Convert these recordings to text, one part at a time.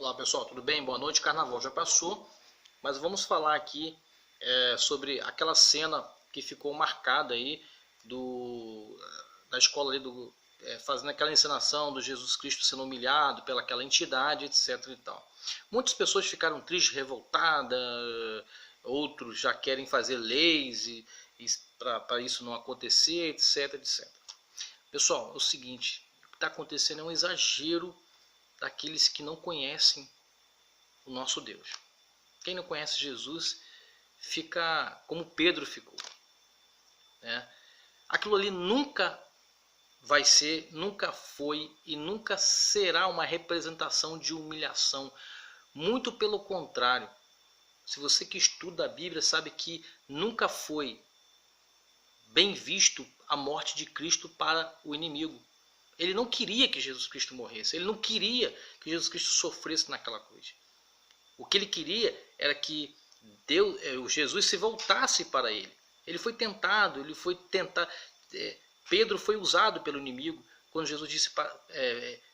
Olá pessoal, tudo bem? Boa noite. Carnaval já passou, mas vamos falar aqui sobre aquela cena que ficou marcada aí da escola ali fazendo aquela encenação do Jesus Cristo sendo humilhado pelaquela entidade, etc. e tal. Muitas pessoas ficaram tristes, revoltadas, outros já querem fazer leis para isso não acontecer, etc, etc. Pessoal, é o seguinte, o que está acontecendo é um exagero daqueles que não conhecem o nosso Deus. Quem não conhece Jesus fica como Pedro ficou, né? Aquilo ali nunca vai ser, nunca foi e nunca será uma representação de humilhação. Muito pelo contrário. Se você que estuda a Bíblia sabe que nunca foi bem visto a morte de Cristo para o inimigo. Ele não queria que Jesus Cristo morresse. Ele não queria que Jesus Cristo sofresse naquela cruz. O que ele queria era que Jesus se voltasse para ele. Ele foi tentado, Pedro foi usado pelo inimigo. Quando Jesus disse,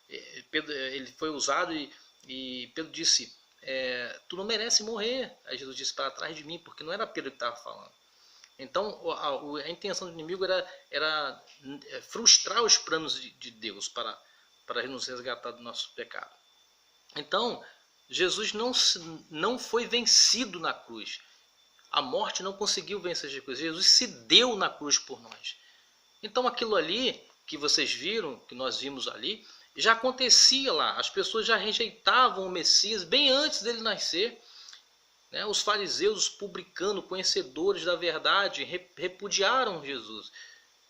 ele foi usado e Pedro disse, tu não merece morrer. Aí Jesus disse, para trás de mim, porque não era Pedro que estava falando. Então a intenção do inimigo era frustrar os planos de Deus para nos resgatar do nosso pecado. Então Jesus não foi vencido na cruz. A morte não conseguiu vencer Jesus. Jesus se deu na cruz por nós. Então aquilo ali que vocês viram, que nós vimos ali, já acontecia lá. As pessoas já rejeitavam o Messias bem antes dele nascer. Os fariseus, os publicanos, conhecedores da verdade, repudiaram Jesus.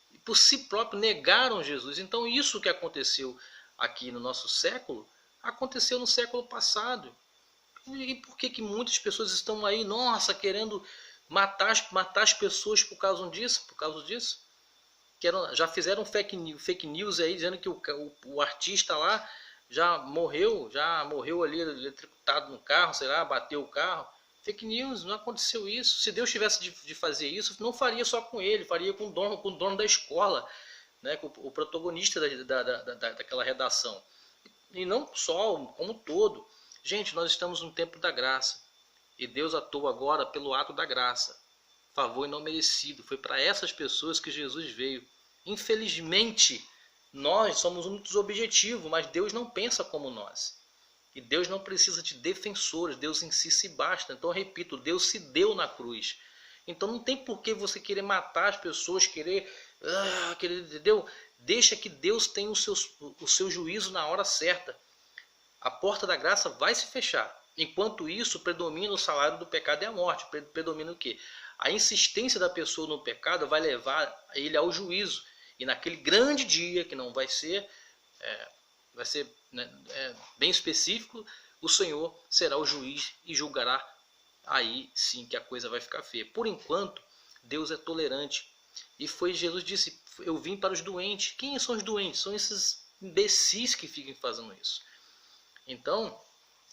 E por si próprio negaram Jesus. Então isso que aconteceu aqui no nosso século, aconteceu no século passado. E por que muitas pessoas estão aí, nossa, querendo matar as pessoas por causa disso? Já fizeram fake news aí, dizendo que o artista lá já morreu ali eletrocutado no carro, sei lá, bateu o carro. Fake news, não aconteceu isso. Se Deus tivesse de fazer isso, não faria só com ele, faria com o dono da escola, né, com o protagonista daquela redação. E não só, como todo. Gente, nós estamos no tempo da graça. E Deus atua agora pelo ato da graça. Favor não merecido. Foi para essas pessoas que Jesus veio. Infelizmente, nós somos muitos objetivos, mas Deus não pensa como nós. E Deus não precisa de defensores, Deus em si se basta. Então eu repito, Deus se deu na cruz. Então não tem por que você querer matar as pessoas, entendeu? Deixa que Deus tenha o seu juízo na hora certa. A porta da graça vai se fechar. Enquanto isso, predomina o salário do pecado e a morte. Predomina o quê? A insistência da pessoa no pecado vai levar ele ao juízo. E naquele grande dia, que não vai ser... vai ser bem específico, o Senhor será o juiz e julgará. Aí sim que a coisa vai ficar feia. Por enquanto, Deus é tolerante. E Jesus disse, eu vim para os doentes. Quem são os doentes? São esses imbecis que ficam fazendo isso. Então,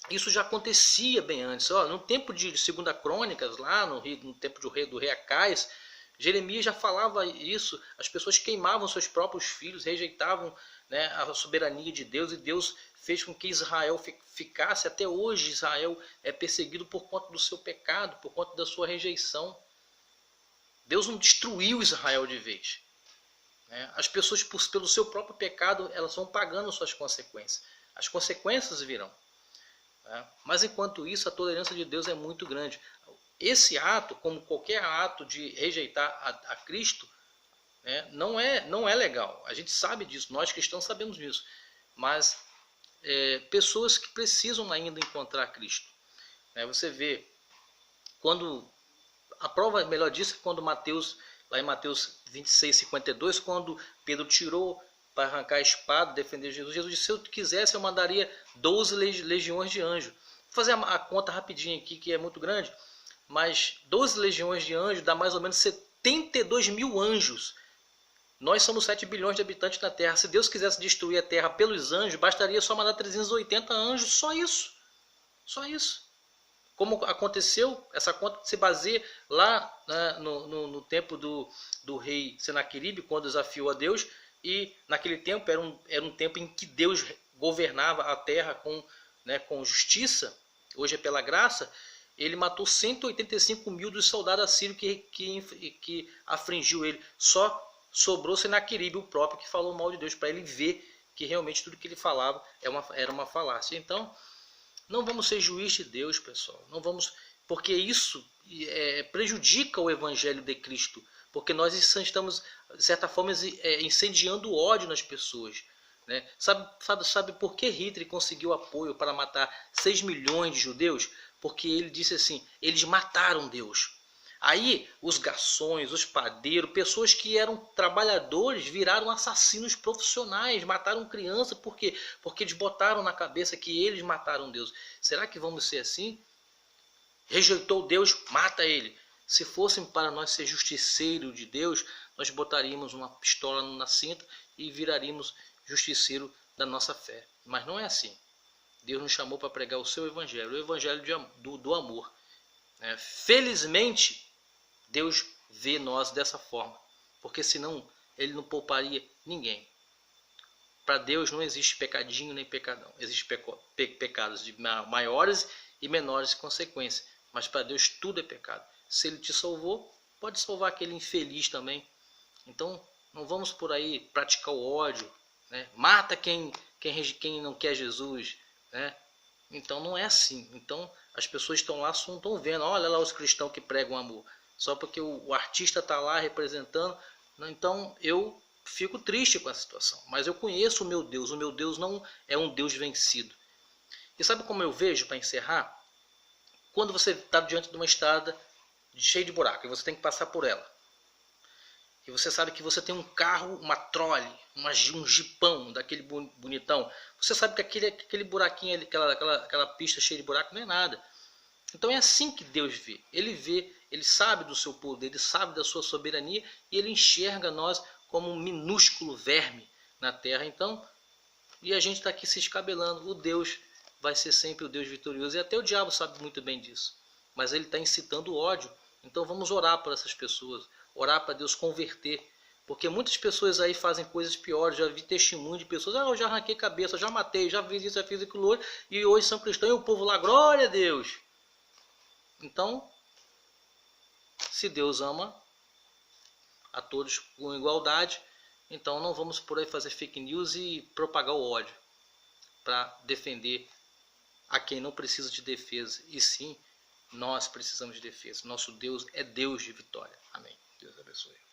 isso já acontecia bem antes. No tempo de 2 Crônicas, lá no tempo do rei Acais, Jeremias já falava isso. As pessoas queimavam seus próprios filhos, rejeitavam, a soberania de Deus, e Deus fez com que Israel ficasse. Até hoje Israel é perseguido por conta do seu pecado, por conta da sua rejeição. Deus não destruiu Israel de vez. As pessoas, pelo seu próprio pecado, elas vão pagando suas consequências. As consequências virão. Mas enquanto isso, a tolerância de Deus é muito grande. Esse ato, como qualquer ato de rejeitar a Cristo, não é legal. A gente sabe disso, nós cristãos sabemos disso. Mas pessoas que precisam ainda encontrar Cristo. Você vê, a prova melhor disso é quando lá em Mateus 26:52, quando Pedro tirou para arrancar a espada, defender Jesus, Jesus disse, se eu quisesse eu mandaria 12 legiões de anjos. Vou fazer a conta rapidinho aqui, que é muito grande, mas 12 legiões de anjos dá mais ou menos 72 mil anjos. Nós somos 7 bilhões de habitantes na Terra. Se Deus quisesse destruir a Terra pelos anjos, bastaria só mandar 380 anjos, só isso. Só isso. Como aconteceu, essa conta se baseia lá no tempo do rei Senaqueribe, quando desafiou a Deus. E naquele tempo era um tempo em que Deus governava a terra com né, com justiça, hoje é pela graça, ele matou 185 mil dos soldados assírios que afligiu ele. Só sobrou Senaqueribe, o próprio, que falou mal de Deus, para ele ver que realmente tudo que ele falava era uma falácia. Então, não vamos ser juiz de Deus, pessoal. Não vamos, porque isso prejudica o evangelho de Cristo. Porque nós estamos, de certa forma, incendiando o ódio nas pessoas. Né? Sabe por que Hitler conseguiu apoio para matar 6 milhões de judeus? Porque ele disse assim, eles mataram Deus. Aí os garçons, os padeiros, pessoas que eram trabalhadores viraram assassinos profissionais, mataram criança, por quê? Porque eles botaram na cabeça que eles mataram Deus. Será que vamos ser assim? Rejeitou Deus, mata ele. Se fossem para nós ser justiceiro de Deus, nós botaríamos uma pistola na cinta e viraríamos justiceiro da nossa fé. Mas não é assim. Deus nos chamou para pregar o seu evangelho, o evangelho do amor. Felizmente, Deus vê nós dessa forma, porque senão ele não pouparia ninguém. Para Deus não existe pecadinho nem pecadão. Existem pecados de maiores e menores consequências, mas para Deus tudo é pecado. Se ele te salvou, pode salvar aquele infeliz também. Então, não vamos por aí praticar o ódio, né? Mata quem não quer Jesus, né? Então não é assim. Então as pessoas estão lá, não estão vendo, olha lá os cristãos que pregam amor, só porque o artista está lá representando. Então eu fico triste com a situação, mas eu conheço o meu Deus não é um Deus vencido. E sabe como eu vejo, para encerrar? Quando você está diante de uma estrada cheia de buraco e você tem que passar por ela, e você sabe que você tem um carro, uma trole, um jipão daquele bonitão, você sabe que aquele buraquinho ali, aquela pista cheia de buraco não é nada. Então é assim que Deus vê. Ele sabe do seu poder, ele sabe da sua soberania e ele enxerga nós como um minúsculo verme na terra. Então, e a gente está aqui se escabelando. O Deus vai ser sempre o Deus vitorioso e até o diabo sabe muito bem disso. Mas ele está incitando o ódio. Então vamos orar por essas pessoas, orar para Deus converter. Porque muitas pessoas aí fazem coisas piores. Já vi testemunho de pessoas, eu já arranquei cabeça, já matei, já fiz isso, já fiz aquilo outro, e hoje são cristãos e o povo lá, glória a Deus. Então, se Deus ama a todos com igualdade, então não vamos por aí fazer fake news e propagar o ódio para defender a quem não precisa de defesa, e sim, nós precisamos de defesa. Nosso Deus é Deus de vitória. Amém. Deus abençoe.